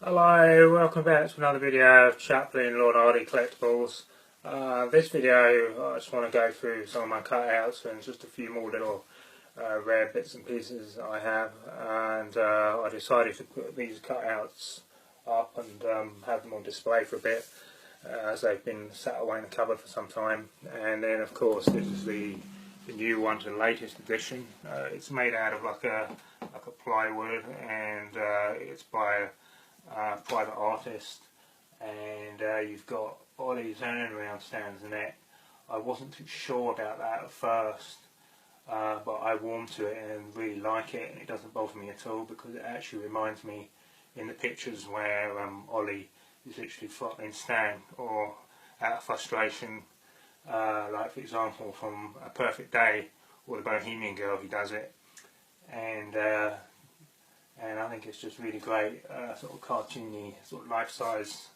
Hello, welcome back to another video of Chaplin, Laurel and Hardy Collectibles. This video I just want to go through some of my cutouts and just a few more little rare bits and pieces I have, and I decided to put these cutouts up and have them on display for a bit as they've been sat away in the cupboard for some time. And then of course this is the new one, the latest edition. It's made out of like a plywood, and it's by private artist, and you've got Ollie's turnaround stands in it. I wasn't too sure about that at first, but I warmed to it and really like it, and it doesn't bother me at all because it actually reminds me in the pictures where Ollie is literally throttling Stan, or out of frustration, like for example from A Perfect Day or The Bohemian Girl, he does it, and I think it's just really great, sort of cartoony, sort of life-size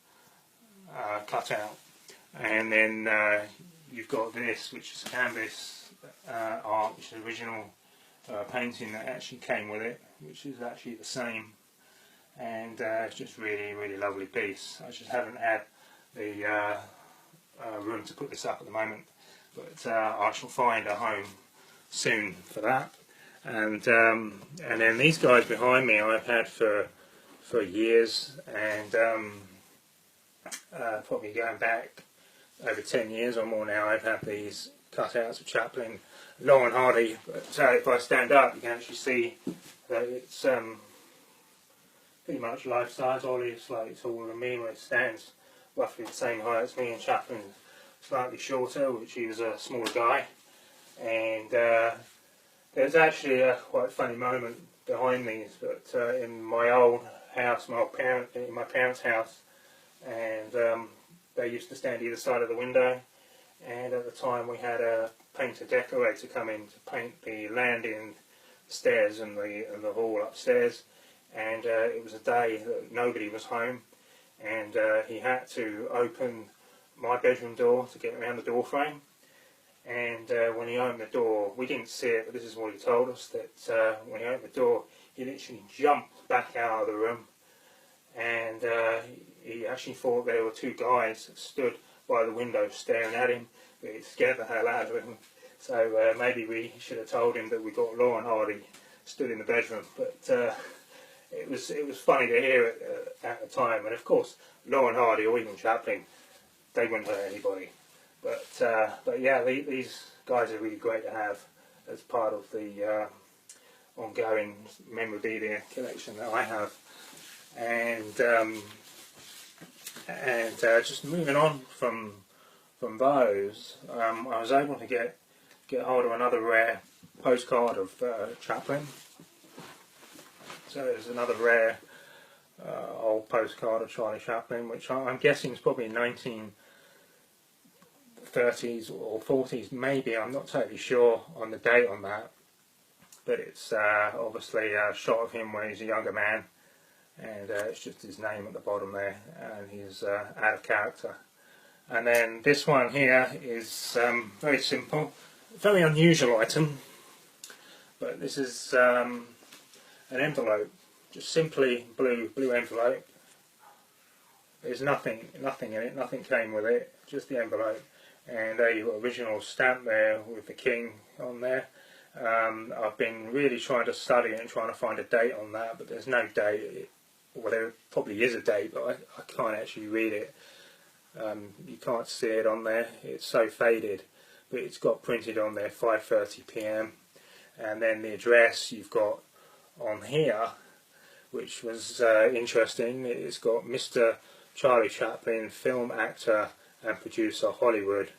cutout. And then you've got this, which is canvas art, which is original painting that actually came with it, which is actually the same, and it's just really lovely piece. I just haven't had the room to put this up at the moment, but I shall find a home soon for that. And then these guys behind me I've had for years, and probably going back over 10 years or more now. I've had these cutouts of Chaplin, Laurel and Hardy. So if I stand up, you can actually see that it's pretty much life size. Ollie is slightly taller than me, where it stands roughly the same height as me, and Chaplin slightly shorter, which he was a smaller guy. And there's actually a quite funny moment behind these, but in my old house, in my parents' house, and they used to stand either side of the window, and at the time we had a painter decorator come in to paint the landing, stairs and the hall upstairs, and it was a day that nobody was home, and he had to open my bedroom door to get around the door frame. And when he opened the door, we didn't see it, but this is what he told us, that when he opened the door, he literally jumped back out of the room, and he actually thought there were two guys that stood by the window staring at him, but it scared the hell out of him. So maybe we should have told him that we got Laurel and Hardy stood in the bedroom, but it was funny to hear it at the time. And of course, Laurel and Hardy, or even Chaplin, they wouldn't hurt anybody. But yeah, these guys are really great to have as part of the ongoing memorabilia collection that I have. And just moving on from those, I was able to get hold of another rare postcard of Chaplin. So there's another rare old postcard of Charlie Chaplin, which I'm guessing is probably 1930s or 40s, maybe. I'm not totally sure on the date on that, but it's obviously a shot of him when he's a younger man, and it's just his name at the bottom there, and he's out of character. And then this one here is very simple, very unusual item, but this is an envelope, just simply blue envelope. There's nothing in it, nothing came with it, just the envelope. And you've got original stamp there with the king on there. I've been really trying to study it and trying to find a date on that, but there's no date. Well, there probably is a date, but I can't actually read it. You can't see it on there, it's so faded, but it's got printed on there 5:30 p.m. and then the address you've got on here, which was interesting. It's got Mr. Charlie Chaplin, film actor and producer, Hollywood,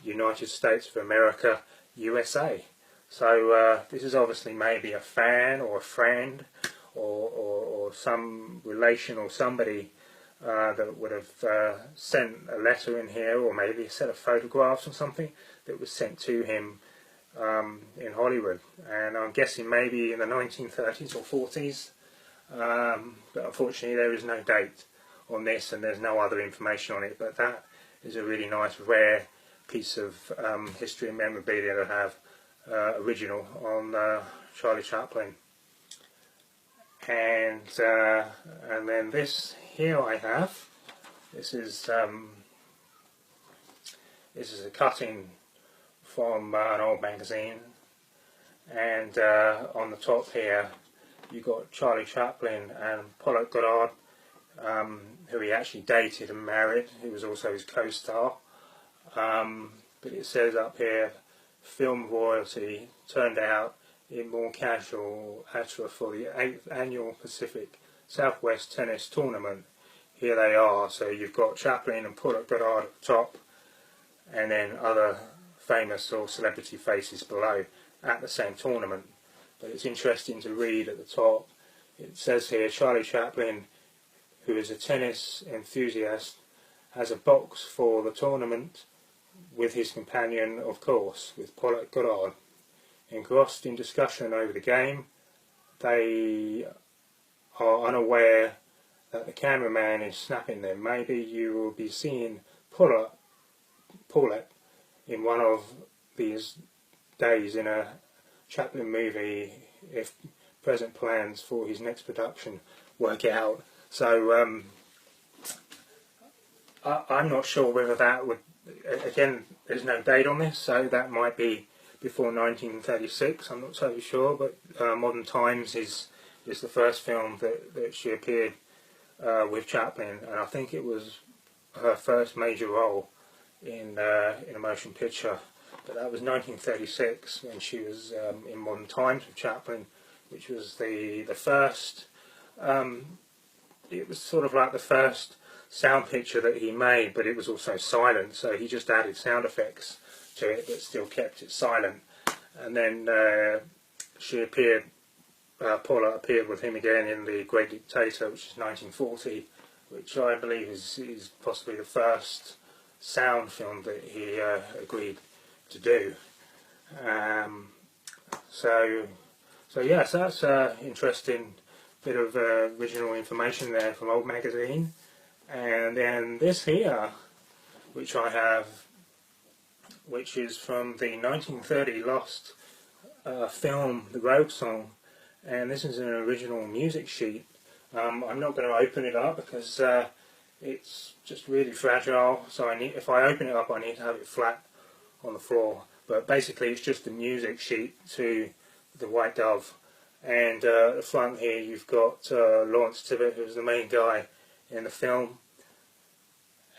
United States of America, USA. So this is obviously maybe a fan or a friend, or some relation or somebody that would have sent a letter in here, or maybe a set of photographs or something that was sent to him in Hollywood. And I'm guessing maybe in the 1930s or 40s, but unfortunately there is no date on this, and there's no other information on it. But that is a really nice, rare piece of history and memorabilia to have original on Charlie Chaplin. And then this here I have, this is a cutting from an old magazine, and on the top here you've got Charlie Chaplin and Paulette Goddard, who he actually dated and married, who was also his co-star. But it says up here, film royalty turned out in more casual attire for the 8th annual Pacific Southwest Tennis Tournament. Here they are, so you've got Chaplin and Paulette Goddard at the top, and then other famous or celebrity faces below at the same tournament. But it's interesting to read at the top. It says here, Charlie Chaplin, who is a tennis enthusiast, has a box for the tournament with his companion, of course, with Paulette Goddard. Engrossed in discussion over the game, they are unaware that the cameraman is snapping them. Maybe you will be seeing Paulette in one of these days in a Chaplin movie if present plans for his next production work out. So I'm not sure whether that would, again, there's no date on this, so that might be before 1936, I'm not totally sure, but Modern Times is the first film that she appeared with Chaplin, and I think it was her first major role in a motion picture. But that was 1936 when she was in Modern Times with Chaplin, which was the first, it was sort of like the first sound picture that he made, but it was also silent, so he just added sound effects to it but still kept it silent. And then she appeared, Paula appeared with him again in The Great Dictator, which is 1940, which I believe is possibly the first sound film that he agreed to do. So yes, that's interesting bit of original information there from Old Magazine. And then this here, which I have, which is from the 1930 lost film, The Rogue Song, and this is an original music sheet. I'm not going to open it up because it's just really fragile, so if I open it up I need to have it flat on the floor. But basically it's just a music sheet to The White Dove, and at the front here you've got Lawrence Tibbett, who's the main guy in the film,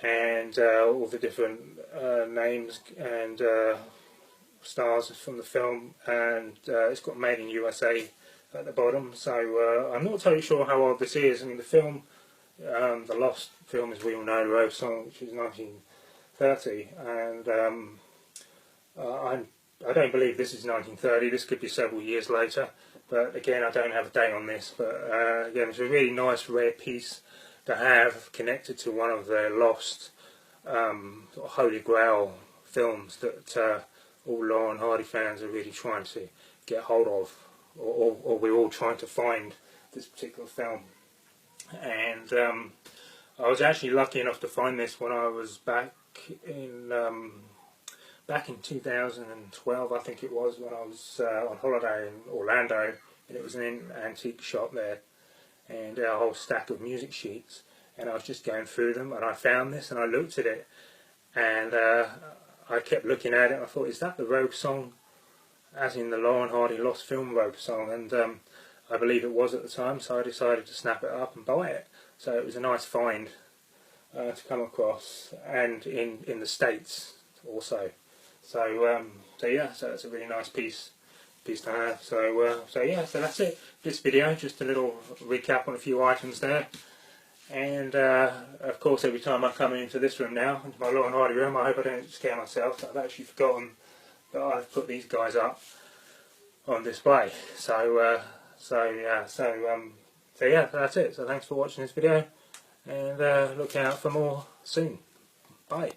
and all the different names and stars from the film, and it's got Made in USA at the bottom. So I'm not totally sure how old this is. I mean, the film, the lost film, as we all know, The Rogue Song, which is 1930, and I don't believe this is 1930. This could be several years later, but again I don't have a date on this. But again, it's a really nice rare piece to have connected to one of the lost sort of Holy Grail films that all Laurel and Hardy fans are really trying to get hold of, or we're all trying to find this particular film. And I was actually lucky enough to find this when I was back in 2012, I think it was, when I was on holiday in Orlando, and it was in an antique shop there, and a whole stack of music sheets, and I was just going through them and I found this and I looked at it, and I kept looking at it and I thought, is that the Rogue Song, as in the Laurel and Hardy lost film Rogue Song? And I believe it was at the time, so I decided to snap it up and buy it. So it was a nice find to come across, and in the States also. So yeah, so that's a really nice piece to have. So yeah, so that's it. This video, just a little recap on a few items there. And of course, every time I come into this room now, into my Laurel and Hardy room, I hope I don't scare myself. I've actually forgotten that I've put these guys up on display. So yeah, that's it. So thanks for watching this video, and look out for more soon. Bye.